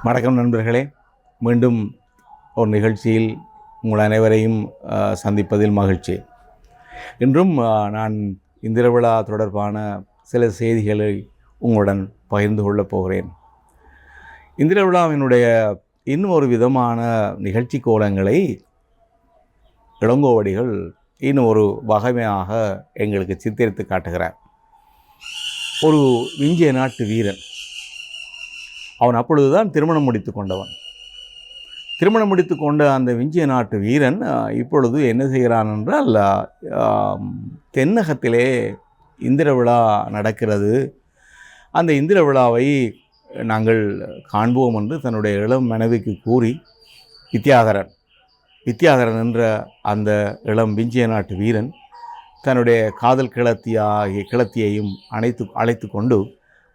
வணக்கம் நண்பர்களே, மீண்டும் ஒரு நிகழ்ச்சியில் உங்கள் அனைவரையும் சந்திப்பதில் மகிழ்ச்சி. இன்றும் நான் இந்திர விழா தொடர்பான சில செய்திகளை உங்களுடன் பகிர்ந்து கொள்ளப் போகிறேன். இந்திர விழாவினுடைய இன்னும் ஒரு விதமான நிகழ்ச்சி கோலங்களை இளங்கோவடிகள் இன்னும் ஒரு வகைமையாக எங்களுக்கு சித்தரித்து காட்டுகிறார். ஒரு விஞ்சிய நாட்டு வீரன், அவன் அப்பொழுதுதான் திருமணம் முடித்து கொண்டவன். திருமணம் முடித்து கொண்ட அந்த விஞ்சிய நாட்டு வீரன் இப்பொழுது என்ன செய்கிறான் என்றால், தென்னகத்திலே இந்திர விழா நடக்கிறது. அந்த இந்திர விழாவை நாங்கள் காண்போம் என்று தன்னுடைய இளம் மனைவிக்கு கூறி வித்தியாதரன் என்ற அந்த இளம் விஞ்சிய நாட்டு வீரன் தன்னுடைய காதல் கிளத்தியையும் அழைத்து கொண்டு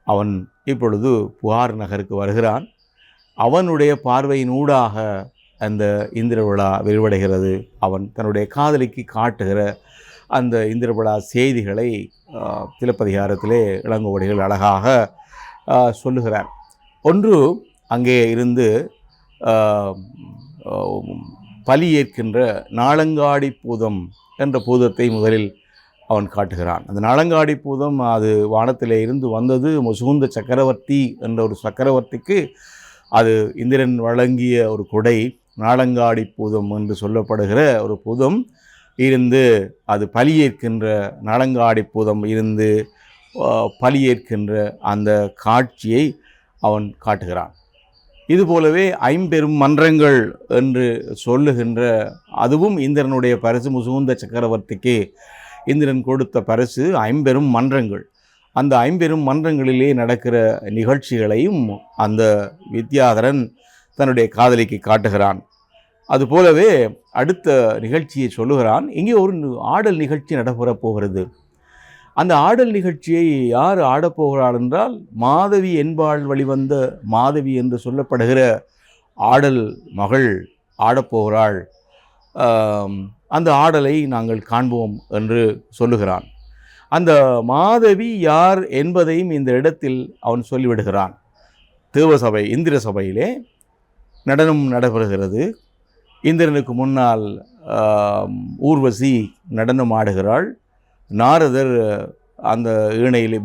அவன் இப்பொழுது புகார் நகருக்கு வருகிறான். அவனுடைய பார்வையினூடாக அந்த இந்திர விழா விரிவடைகிறது. அவன் தன்னுடைய காதலிக்கு காட்டுகிற அந்த இந்திர விழா செய்திகளை சிலப்பதிகாரத்திலே இளங்கோவடிகள் அழகாக சொல்லுகிறார். ஒன்று, அங்கே இருந்து பலி ஏற்கின்ற நாளங்காடி பூதம் என்ற பூதத்தை முதலில் அவன் காட்டுகிறான். அந்த நாளங்காடி பூதம் அது வானத்திலே இருந்து வந்தது. முசுகுந்த சக்கரவர்த்தி என்ற ஒரு சக்கரவர்த்திக்கு அது இந்திரன் வழங்கிய ஒரு கொடை. நாளங்காடி பூதம் என்று சொல்லப்படுகிற ஒரு பூதம் இருந்து அது பலியேற்கின்ற நாளங்காடி பூதம் இருந்து பலியேற்கின்ற அந்த காட்சியை அவன் காட்டுகிறான். இதுபோலவே ஐம்பெரும் மன்றங்கள் என்று சொல்லுகின்ற அதுவும் இந்திரனுடைய பரிசு. முசுகுந்த சக்கரவர்த்திக்கு இந்திரன் கொடுத்த பரிசு ஐம்பெரும் மன்றங்கள். அந்த ஐம்பெரும் மன்றங்களிலே நடக்கிற நிகழ்ச்சிகளையும் அந்த வித்தியாதரன் தன்னுடைய காதலிக்கு காட்டுகிறான். அதுபோலவே அடுத்த நிகழ்ச்சியை சொல்லுகிறான். இங்கே ஒரு ஆடல் நிகழ்ச்சி நடைபெறப் போகிறது. அந்த ஆடல் நிகழ்ச்சியை யார் ஆடப்போகிறாள் என்றால், மாதவி என்பாள் வழிவந்த மாதவி என்று சொல்லப்படுகிற ஆடல் மகள் ஆடப்போகிறாள். அந்த ஆடலை நாங்கள் காண்போம் என்று சொல்லுகிறான். அந்த மாதவி யார் என்பதையும் இந்த இடத்தில் அவன் சொல்லிவிடுகிறான். தேவசபை இந்திர சபையிலே நடனம் நடைபெறுகிறது. இந்திரனுக்கு முன்னால் ஊர்வசி நடனம் ஆடுகிறாள். நாரதர் அந்த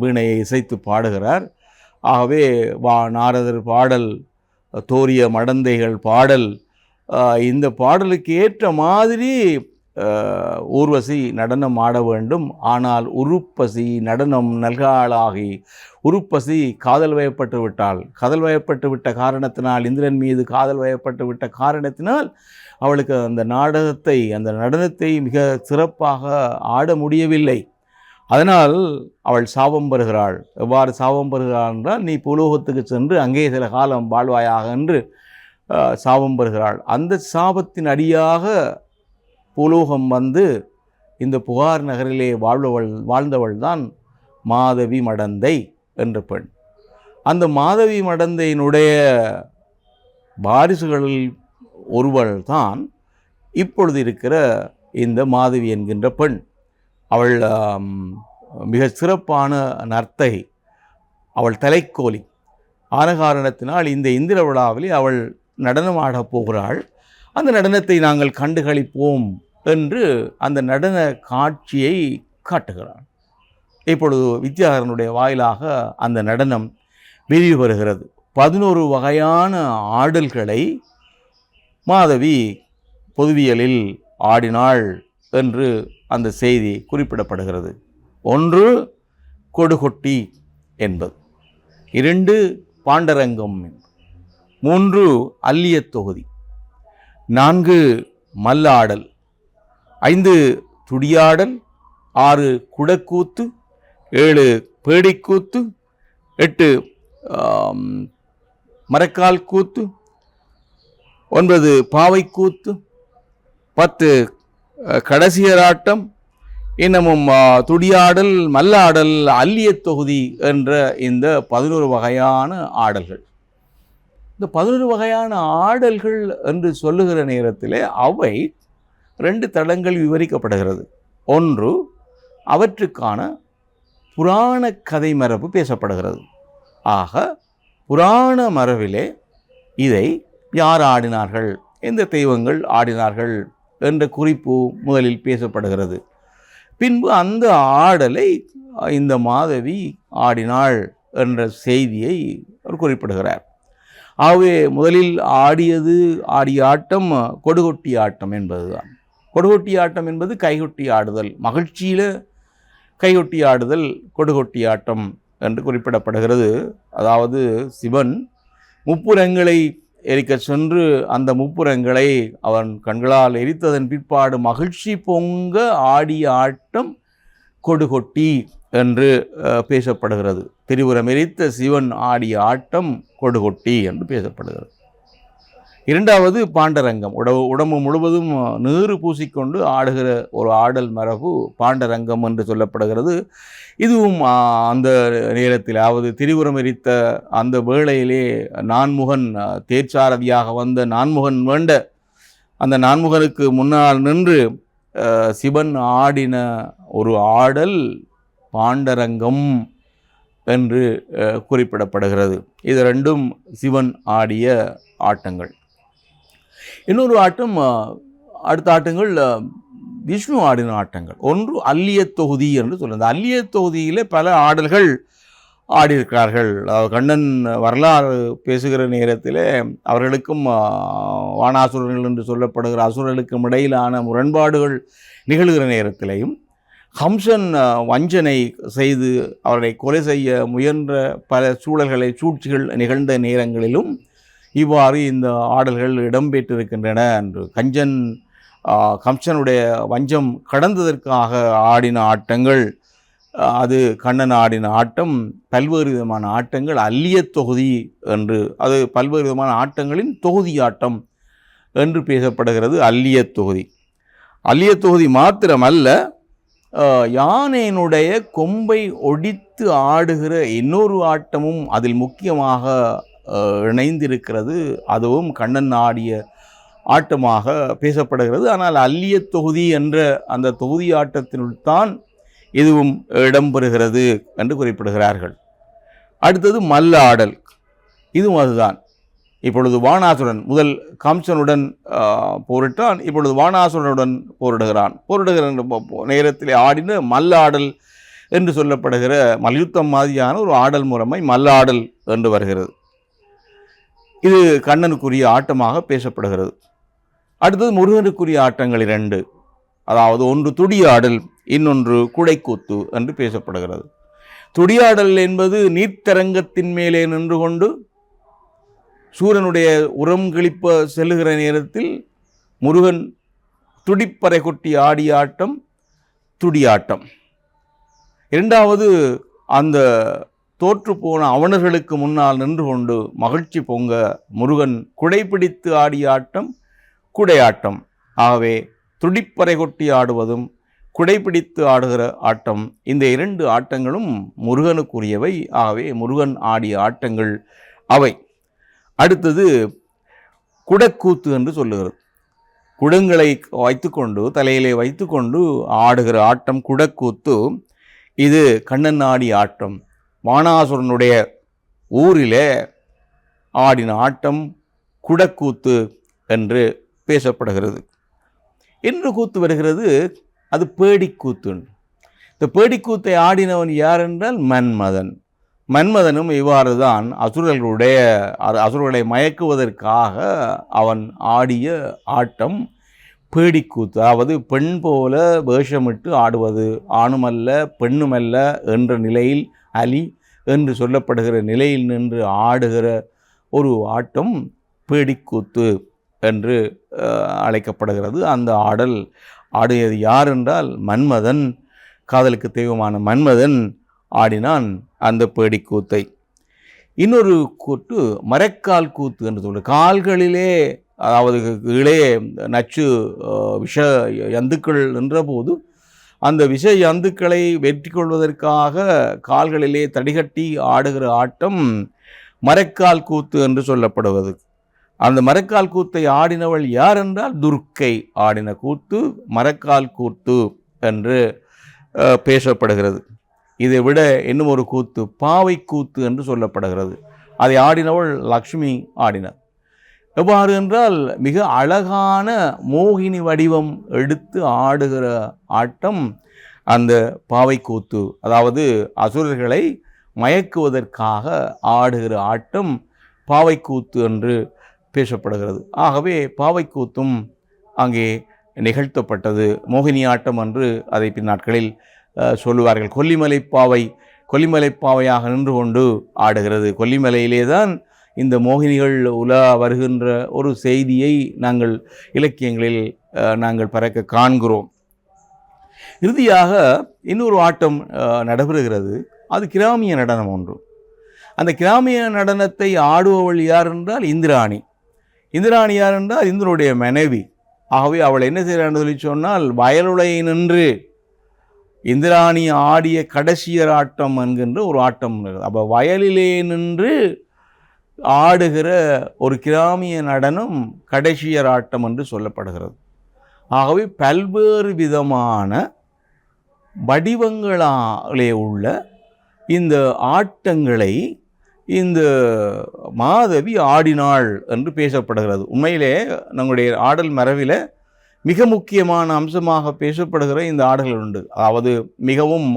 வீணையை இசைத்து பாடுகிறார். ஆகவே நாரதர் பாடல், தோரிய மடந்தைகள் பாடல், இந்த பாடலுக்கு ஏற்ற மாதிரி ஊர்வசி நடனம் ஆட வேண்டும். ஆனால் உருப்பசி நடனம் நல்காளாகி உருப்பசி காதல் வயப்பட்டு விட்ட காரணத்தினால், இந்திரன் மீது காதல் வயப்பட்டு விட்ட காரணத்தினால் அவளுக்கு அந்த நடனத்தை மிக சிறப்பாக ஆட முடியவில்லை. அதனால் அவள் சாபம் பெறுகிறாள். எவ்வாறு சாபம் பெறுகிறாள் என்றால், நீ பூலோகத்துக்கு சென்று அங்கே சில காலம் வாழ்வாயாக என்று சாபம் பெறுகிறாள். அந்த சாபத்தின் அடியாக பூலோகம் வந்து இந்த புகார் நகரிலே வாழ்ந்தவள் தான் மாதவி மடந்தை என்ற பெண். அந்த மாதவி மடந்தையினுடைய வாரிசுகளில் ஒருவள் தான் இப்பொழுது இருக்கிற இந்த மாதவி என்கின்ற பெண். அவள் மிக சிறப்பான நர்த்தகி, அவள் தலைக்கோலி ஆன காரணத்தினால் இந்த இந்திர விழாவில் அவள் நடனம் ஆடப் போகிறாள். அந்த நடனத்தை நாங்கள் கண்டுகளிப்போம் என்று அந்த நடன காட்சியை காட்டுகிறாள். இப்பொழுது வித்யாதரனுடைய வாயிலாக அந்த நடனம் விரிவு பெறுகிறது. 11 வகையான ஆடல்களை மாதவி பொதுவியலில் ஆடினாள் என்று அந்த செய்தி குறிப்பிடப்படுகிறது. 1 கொடுகொட்டி என்பது, 2 பாண்டரங்கம், 3 அல்லியத் தொகுதி, 4 மல்லாடல், 5 துடியாடல், 6 குடக்கூத்து, 7 பேடிக்கூத்து, 8 மரக்கால் கூத்து, 9 பாவைக்கூத்து, 10 கடைசியராட்டம், இன்னமும் துடியாடல், மல்லாடல், அல்லியத் தொகுதி என்ற இந்த 11 வகையான ஆடல்கள். இந்த 11 வகையான ஆடல்கள் என்று சொல்லுகிற நேரத்தில் அவை 2 தளங்கள் விவரிக்கப்படுகிறது. ஒன்று, அவற்றுக்கான புராண கதை மரபு பேசப்படுகிறது. ஆக புராண மரபிலே இதை யார் ஆடினார்கள், எந்த தெய்வங்கள் ஆடினார்கள் என்ற குறிப்பு முதலில் பேசப்படுகிறது. பின்பு அந்த ஆடலை இந்த மாதவி ஆடினாள் என்ற செய்தியை அவர் குறிப்பிடுகிறார். ஆகவே முதலில் ஆடிய ஆட்டம் கொடுகொட்டி ஆட்டம் என்பதுதான். கொடுகொட்டி ஆட்டம் என்பது கைகொட்டி ஆடுதல், மகிழ்ச்சியில் கைகொட்டி ஆடுதல் கொடுகொட்டி ஆட்டம் என்று குறிப்பிடப்படுகிறது. அதாவது சிவன் முப்புரங்களை எரிக்க சென்று அந்த முப்புரங்களை அவன் கண்களால் எரித்ததன் பிற்பாடு மகிழ்ச்சி பொங்க ஆடிய ஆட்டம் கொடுகொட்டி என்று பேசப்படுகிறது. திரிபுரம் எரித்த சிவன் ஆடிய ஆட்டம் கொடுகொட்டி என்று பேசப்படுகிறது. இரண்டாவது பாண்டரங்கம். உடம்பு முழுவதும் நீறு பூசிக்கொண்டு ஆடுகிற ஒரு ஆடல் மரபு பாண்டரங்கம் என்று சொல்லப்படுகிறது. இதுவும் அந்த நேரத்தில், அதாவது திரிபுரம் எரித்த அந்த வேளையிலே நான்முகன் தேர்ச்சாரதியாக வந்த நான்முகன் வேண்ட அந்த நான்முகனுக்கு முன்னால் நின்று சிவன் ஆடின ஒரு ஆடல் பாண்டரங்கம் என்று குறிப்பிடப்படுகிறது. இது ரெண்டும் சிவன் ஆடிய ஆட்டங்கள். இன்னொரு ஆட்டம், அடுத்த ஆட்டங்கள் விஷ்ணு ஆடின ஆட்டங்கள். ஒன்று அல்லிய தொகுதி என்று சொல்லுது. அல்லிய தொகுதியில் பல ஆடல்கள் ஆடியிருக்கிறார்கள். கண்ணன் வரலாறு பேசுகிற நேரத்தில் அவர்களுக்கும் வானாசுரர்கள் என்று சொல்லப்படுகிற அசுரர்களுக்கும் இடையிலான முரண்பாடுகள் நிகழ்கிற நேரத்திலையும் ஹம்சன் வஞ்சனை செய்து அவர்களை கொலை செய்ய முயன்ற பல சூழ்ச்சிகள் நிகழ்ந்த நேரங்களிலும் இவ்வாறு இந்த ஆடல்கள் இடம்பெற்றிருக்கின்றன என்று. கம்சனுடைய வஞ்சம் கடந்ததற்காக ஆடின ஆட்டங்கள், அது கண்ணன் ஆடின ஆட்டம். பல்வேறு விதமான ஆட்டங்கள் அல்லிய தொகுதி என்று, அது பல்வேறு விதமான ஆட்டங்களின் தொகுதி ஆட்டம் என்று பேசப்படுகிறது. அல்லிய தொகுதி. அல்லிய தொகுதி மாத்திரமல்ல, யானையினுடைய கொம்பை ஒடித்து ஆடுகிற இன்னொரு ஆட்டமும் அதில் முக்கியமாக இணைந்திருக்கிறது. அதுவும் கண்ணன் ஆடிய ஆட்டமாக பேசப்படுகிறது. ஆனால் அல்லிய தொகுதி என்ற அந்த தொகுதி ஆட்டத்தினுள்தான் இதுவும் இடம்பெறுகிறது என்று குறிப்பிடுகிறார்கள். அடுத்தது மல்லாடல். இதுவும் அதுதான். இப்பொழுது வானாசுரன் முதல் கம்சனுடன் போரிட்டான், இப்பொழுது வானாசுரனுடன் போரிடுகிற நேரத்தில் ஆடின மல்லாடல் என்று சொல்லப்படுகிற மல்யுத்தம் மாதிரியான ஒரு ஆடல் முறைமை மல்லாடல் என்று வருகிறது. இது கண்ணனுக்குரிய ஆட்டமாக பேசப்படுகிறது. அடுத்தது முருகனுக்குரிய ஆட்டங்கள் இரண்டு. அதாவது ஒன்று துடியாடல், இன்னொன்று குடைக்கூத்து என்று பேசப்படுகிறது. துடியாடல் என்பது நீர்த்தரங்கத்தின் மேலே நின்று கொண்டு சூரனுடைய உரம் கிழிப்ப செல்லுகிற நேரத்தில் முருகன் துடிப்பறை கொட்டி ஆடிய ஆட்டம் துடியாட்டம். இரண்டாவது, அந்த தோற்று போன அவணர்களுக்கு முன்னால் நின்று கொண்டு மகிழ்ச்சி பொங்க முருகன் குடைப்பிடித்து ஆடிய ஆட்டம் குடையாட்டம். ஆகவே துடிப்பறை கொட்டி ஆடுவதும் குடைப்பிடித்து ஆடுகிற ஆட்டம், இந்த இரண்டு ஆட்டங்களும் முருகனுக்குரியவை. ஆகவே முருகன் ஆடிய ஆட்டங்கள் அவை. அடுத்தது குடக்கூத்து என்று சொல்லுகிறது. குடங்களை வைத்துக்கொண்டு தலையிலே வைத்துக்கொண்டு ஆடுகிற ஆட்டம் குடக்கூத்து. இது கண்ணன் ஆடிய ஆட்டம். வானாசுரனுடைய ஊரிலே ஆடின ஆட்டம் குடக்கூத்து என்று பேசப்படுகிறது. என்று கூத்து வருகிறது, அது பேடிக்கூத்து. இந்த பேடிக்கூத்தை ஆடினவன் யார் என்றால் மன்மதன். மன்மதனும் இவ்வாறு தான் அசுரர்களை மயக்குவதற்காக அவன் ஆடிய ஆட்டம் பேடிக்கூத்து. அதாவது பெண் போல வேஷமிட்டு ஆடுவது, ஆணுமல்ல பெண்ணுமல்ல என்ற நிலையில், அலி என்று சொல்லப்படுகிற நிலையில் நின்று ஆடுகிற ஒரு ஆட்டம் பேடிக்கூத்து என்று அழைக்கப்படுகிறது. அந்த ஆடியது யார் என்றால் மன்மதன். காதலுக்கு தெய்வமான மன்மதன் ஆடினான் அந்த பேடிக்கூத்தை. இன்னொரு கூத்து மரக்கால் கூத்து என்று சொல்லுது. கால்களிலே, அதாவது கீழே நச்சு விஷ ஜந்துக்கள் நின்றபோது அந்த விஷ ஜந்துக்களை வெற்றி கொள்வதற்காக கால்களிலே தடிகட்டி ஆடுகிற ஆட்டம் மரக்கால் கூத்து என்று சொல்லப்படுவது. அந்த மரக்கால் கூத்தை ஆடினவள் யார் என்றால் துர்க்கை ஆடின கூத்து மரக்கால் கூத்து என்று பேசப்படுகிறது. இதை விட இன்னும் ஒரு கூத்து பாவை கூத்து என்று சொல்லப்படுகிறது. அதை ஆடினவள் லக்ஷ்மி ஆடினார். எவ்வாறு என்றால் மிக அழகான மோகினி வடிவம் எடுத்து ஆடுகிற ஆட்டம் அந்த பாவைக்கூத்து. அதாவது அசுரர்களை மயக்குவதற்காக ஆடுகிற ஆட்டம் பாவைக்கூத்து என்று பேசப்படுகிறது. ஆகவே பாவைக்கூத்தும் அங்கே நிகழ்த்தப்பட்டது. மோகினி ஆட்டம் என்று அதை பின்னாட்களில் சொல்லுவார்கள். கொல்லிமலைப்பாவையாக நின்று கொண்டு ஆடுகிறது. கொல்லிமலையிலே தான் இந்த மோகினிகள் உலா வருகின்ற ஒரு செய்தியை நாங்கள் இலக்கியங்களில் நாங்கள் பறக்க காண்கிறோம். இறுதியாக இன்னொரு ஆட்டம் நடைபெறுகிறது. அது கிராமிய நடனம் ஒன்று. அந்த கிராமிய நடனத்தை ஆடுபவள் யார் என்றால் இந்திராணி. இந்திராணி யார் என்றால் இந்திரனுடைய மனைவி. ஆகவே அவள் என்ன செய்கிறான்னு சொல்லி சொன்னால், வயலுலை நின்று இந்திராணி ஆடிய கடைசியர் ஆட்டம் என்கின்ற ஒரு ஆட்டம். அப்போ வயலிலே நின்று ஆடுகிற ஒரு கிராமிய நடனம் கடைசியர் ஆட்டம் என்று சொல்லப்படுகிறது. ஆகவே பல்வேறு விதமான வடிவங்களே உள்ள இந்த ஆட்டங்களை இந்த மாதவி ஆடினாள் என்று பேசப்படுகிறது. உண்மையிலே நம்முடைய ஆடல் மரபில் மிக முக்கியமான அம்சமாக பேசப்படுகிற இந்த ஆடல்கள் உண்டு. அதாவது மிகவும்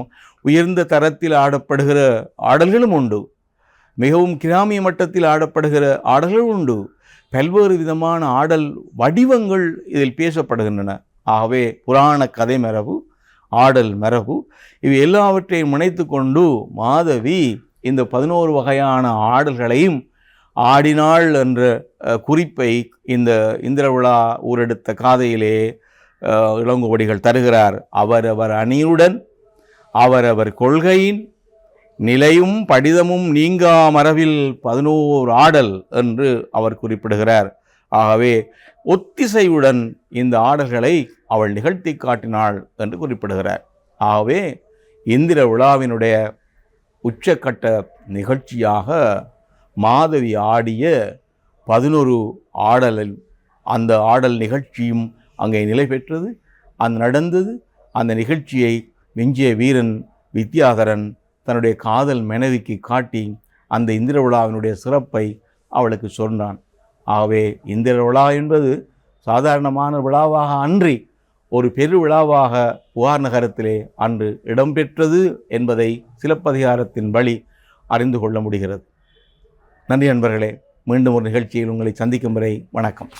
உயர்ந்த தரத்தில் ஆடப்படுகிற ஆடல்களும் உண்டு, மிகவும் கிராமிய மட்டத்தில் ஆடப்படுகிற ஆடல்களும் உண்டு. பல்வேறு விதமான ஆடல் வடிவங்கள் இதில் பேசப்படுகின்றன. ஆகவே புராண கதை மரபு, ஆடல் மரபு, இவை எல்லாவற்றையும் இணைத்து கொண்டு மாதவி இந்த 11 வகையான ஆடல்களையும் ஆடினாள் என்ற குறிப்பை இந்த இந்திர விழா ஊரெடுத்த காதையிலே இளங்கோவடிகள் தருகிறார். அவரவர் அணியுடன் அவரவர் கொள்கையின் நிலையும் படிதமும் நீங்கா மரபில் 11 ஆடல் என்று அவர் குறிப்பிடுகிறார். ஆகவே ஒத்திசைவுடன் இந்த ஆடல்களை அவள் நிகழ்த்தி காட்டினாள் என்று குறிப்பிடுகிறார். ஆகவே இந்திர விழாவினுடைய உச்சக்கட்ட நிகழ்ச்சியாக மாதவி ஆடிய 11 ஆடலில் அந்த ஆடல் நிகழ்ச்சியும் அங்கே நிலை பெற்றது. அது நடந்தது. அந்த நிகழ்ச்சியை விஞ்சிய வீரன் வித்யாதரன் தன்னுடைய காதல் மனைவிக்கு காட்டி அந்த இந்திர விழாவினுடைய சிறப்பை அவளுக்கு சொன்னான். ஆகவே இந்திர விழா என்பது சாதாரணமான விழாவாக அன்றி ஒரு பெரு விழாவாக புகார் நகரத்திலே அன்று இடம்பெற்றது என்பதை சிலப்பதிகாரத்தின் வழி அறிந்து கொள்ள முடிகிறது. நன்றி நண்பர்களே. மீண்டும் ஒரு நிகழ்ச்சியில் உங்களை சந்திக்கும் வரை வணக்கம்.